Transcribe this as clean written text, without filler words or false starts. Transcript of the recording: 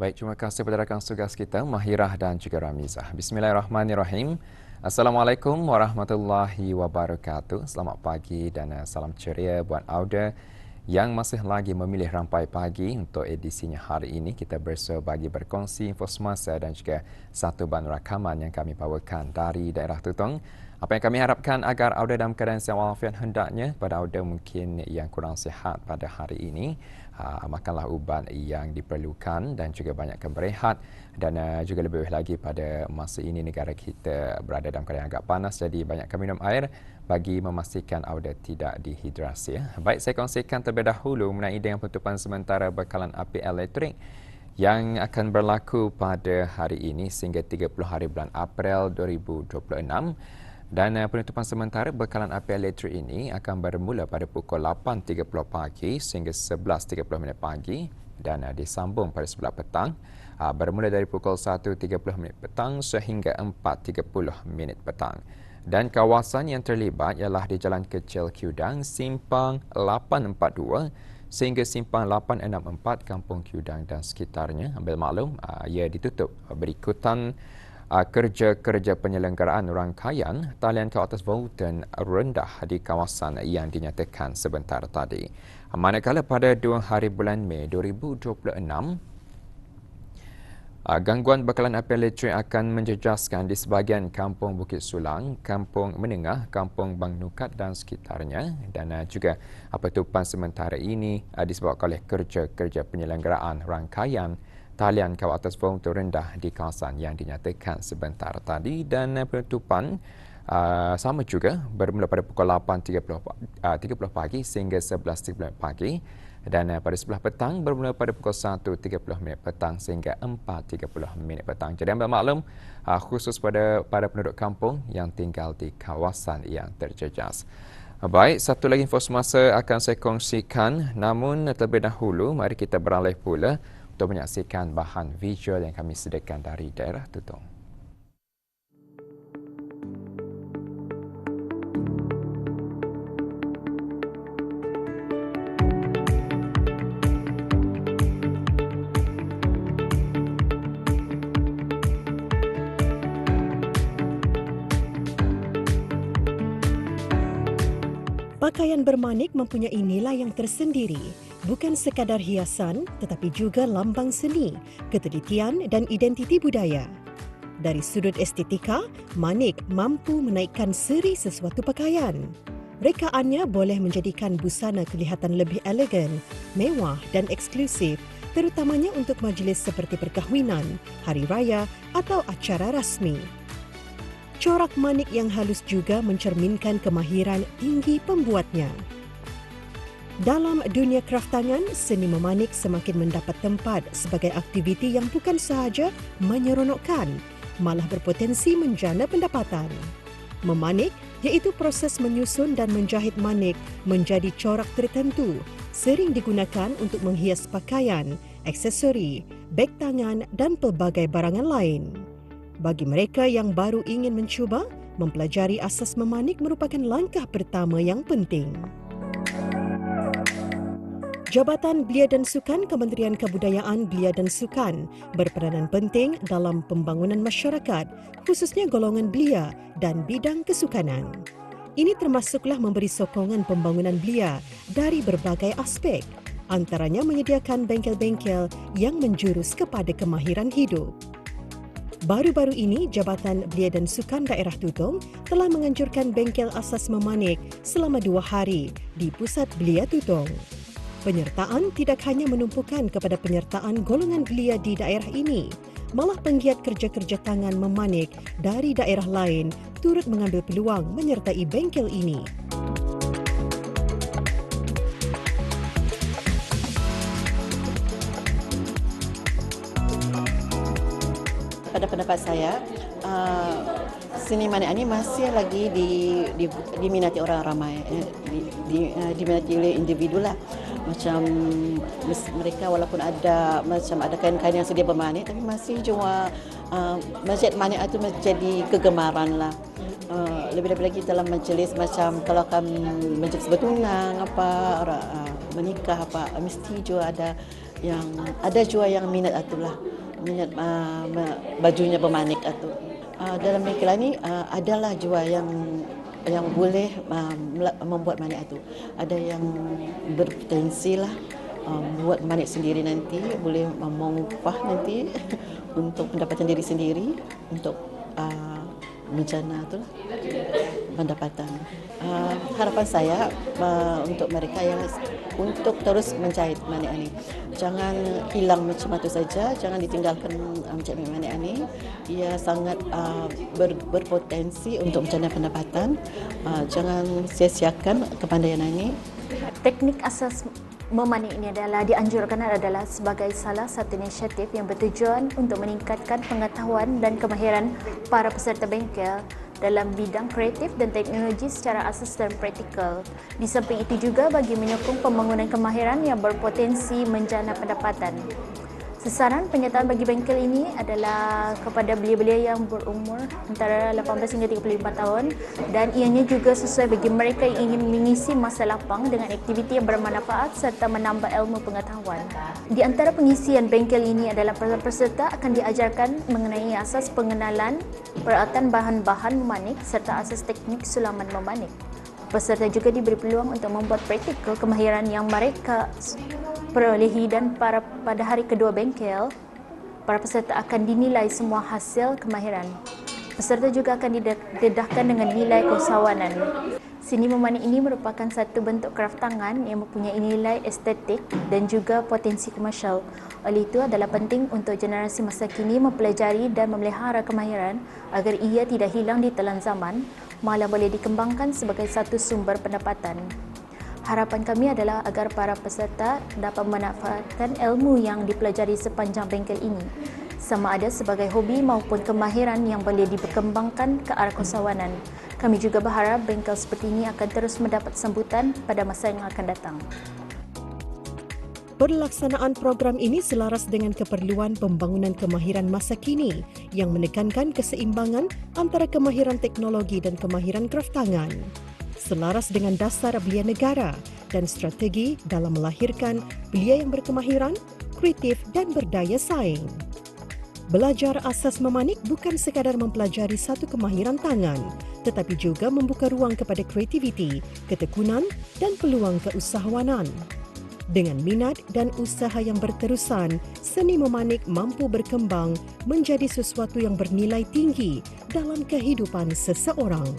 Baik, terima kasih kepada rakan tugas kita, Mahirah dan juga Ramizah. Bismillahirrahmanirrahim. Assalamualaikum warahmatullahi wabarakatuh. Selamat pagi dan salam ceria buat Auda yang masih lagi memilih rampai pagi untuk edisinya hari ini. Kita bersua bagi berkongsi info semasa dan juga satu bahan rakaman yang kami bawakan dari daerah Tutong. Apa yang kami harapkan agar Auda dalam keadaan sihat walafiat hendaknya pada Auda mungkin yang kurang sihat pada hari ini. Makanlah ubat yang diperlukan dan juga banyakkan berehat dan juga lebih lagi pada masa ini negara kita berada dalam keadaan agak panas, jadi banyakkan minum air bagi memastikan Auda tidak dehidrasi. Baik, saya kongsikan terlebih dahulu mengenai dengan penutupan sementara bekalan api elektrik yang akan berlaku pada hari ini sehingga 30 hari bulan April 2026. Dan penutupan sementara bekalan api elektrik ini akan bermula pada pukul 8.30 pagi sehingga 11.30 pagi dan disambung pada sebelah petang bermula dari pukul 1.30 petang sehingga 4.30 petang. Dan kawasan yang terlibat ialah di Jalan Kecil Kudang, Simpang 842 sehingga Simpang 864 Kampung Kudang dan sekitarnya. Ambil maklum, ia ditutup berikutan kerja-kerja penyelenggaraan rangkaian talian ke atas volten rendah di kawasan yang dinyatakan sebentar tadi. Manakala pada 2 hari bulan Mei 2026, gangguan bekalan api elektrik akan menjejaskan di sebahagian Kampung Bukit Sulang, Kampung Menengah, Kampung Bang Nukat dan sekitarnya. Dan juga penutupan sementara ini disebabkan oleh kerja-kerja penyelenggaraan rangkaian talian kawat atas volumenya rendah di kawasan yang dinyatakan sebentar tadi. Dan penutupan sama juga bermula pada pukul 8.30 pagi sehingga 11.30 pagi dan pada sebelah petang bermula pada pukul 1.30 petang sehingga 4.30 petang. Jadi ambil maklum khusus pada penduduk kampung yang tinggal di kawasan yang terjejas. Baik, satu lagi info semasa akan saya kongsikan, namun terlebih dahulu mari kita beralih pula untuk menyaksikan bahan visual yang kami sediakan dari daerah Tutong. Pakaian bermanik mempunyai nilai yang tersendiri, bukan sekadar hiasan tetapi juga lambang seni, ketelitian dan identiti budaya. Dari sudut estetika, manik mampu menaikkan seri sesuatu pakaian. Rekaannya boleh menjadikan busana kelihatan lebih elegan, mewah dan eksklusif, terutamanya untuk majlis seperti perkahwinan, hari raya atau acara rasmi. Corak manik yang halus juga mencerminkan kemahiran tinggi pembuatnya. Dalam dunia kraftangan, seni memanik semakin mendapat tempat sebagai aktiviti yang bukan sahaja menyeronokkan, malah berpotensi menjana pendapatan. Memanik iaitu proses menyusun dan menjahit manik menjadi corak tertentu, sering digunakan untuk menghias pakaian, aksesori, beg tangan dan pelbagai barangan lain. Bagi mereka yang baru ingin mencuba, mempelajari asas memanik merupakan langkah pertama yang penting. Jabatan Belia dan Sukan Kementerian Kebudayaan Belia dan Sukan berperanan penting dalam pembangunan masyarakat, khususnya golongan belia dan bidang kesukanan. Ini termasuklah memberi sokongan pembangunan belia dari berbagai aspek, antaranya menyediakan bengkel-bengkel yang menjurus kepada kemahiran hidup. Baru-baru ini, Jabatan Belia dan Sukan Daerah Tutong telah menganjurkan bengkel asas memanik selama 2 hari di Pusat Belia Tutong. Penyertaan tidak hanya menumpukan kepada penyertaan golongan belia di daerah ini, malah penggiat kerja-kerja tangan memanik dari daerah lain turut mengambil peluang menyertai bengkel ini. Pada pendapat saya, seni manik ini masih lagi diminati orang ramai, diminati oleh individu lah. Macam mereka walaupun ada kain-kain yang sedia bermanik, tapi masih cuma menjadi manik itu menjadi kegemaran lah. Lebih-lebih lagi dalam majlis, macam kalau kami majlis bertunang menikah apa mesti juga ada juga yang minat atulah minat bajunya bermanik atu. Dalam bengkel ini adalah juga yang boleh membuat manik atu. Ada yang berpotensi lah buat manik sendiri nanti, boleh mengupah nanti untuk pendapatan diri sendiri untuk menjana itulah pendapatan. Harapan saya untuk mereka yang untuk terus menjahit manik ini, jangan hilang macam itu saja, jangan ditinggalkan macam manik ini. Ia sangat berpotensi untuk menjana pendapatan. Jangan sia-siakan kepandaian ini. Teknik asas memanik ini dianjurkan adalah sebagai salah satu inisiatif yang bertujuan untuk meningkatkan pengetahuan dan kemahiran para peserta bengkel dalam bidang kreatif dan teknologi secara asas dan praktikal. Di samping itu juga bagi menyokong pembangunan kemahiran yang berpotensi menjana pendapatan. Sasaran penyertaan bagi bengkel ini adalah kepada belia-belia yang berumur antara 18 hingga 35 tahun dan ianya juga sesuai bagi mereka yang ingin mengisi masa lapang dengan aktiviti yang bermanfaat serta menambah ilmu pengetahuan. Di antara pengisian bengkel ini adalah peserta akan diajarkan mengenai asas pengenalan, peralatan bahan-bahan memanik serta asas teknik sulaman memanik. Peserta juga diberi peluang untuk membuat praktikal kemahiran yang mereka perolehi dan pada hari kedua bengkel, para peserta akan dinilai semua hasil kemahiran. Peserta juga akan didedahkan dengan nilai keusahawanan. Seni memanik ini merupakan satu bentuk kraft tangan yang mempunyai nilai estetik dan juga potensi komersial. Oleh itu adalah penting untuk generasi masa kini mempelajari dan memelihara kemahiran agar ia tidak hilang di telan zaman, malah boleh dikembangkan sebagai satu sumber pendapatan. Harapan kami adalah agar para peserta dapat memanfaatkan ilmu yang dipelajari sepanjang bengkel ini, sama ada sebagai hobi maupun kemahiran yang boleh dikembangkan ke arah keusahawanan. Kami juga berharap bengkel seperti ini akan terus mendapat sambutan pada masa yang akan datang. Pelaksanaan program ini selaras dengan keperluan pembangunan kemahiran masa kini yang menekankan keseimbangan antara kemahiran teknologi dan kemahiran kraft tangan. Selaras dengan dasar belia negara dan strategi dalam melahirkan belia yang berkemahiran, kreatif dan berdaya saing. Belajar asas memanik bukan sekadar mempelajari satu kemahiran tangan, tetapi juga membuka ruang kepada kreativiti, ketekunan dan peluang keusahawanan. Dengan minat dan usaha yang berterusan, seni memanik mampu berkembang menjadi sesuatu yang bernilai tinggi dalam kehidupan seseorang.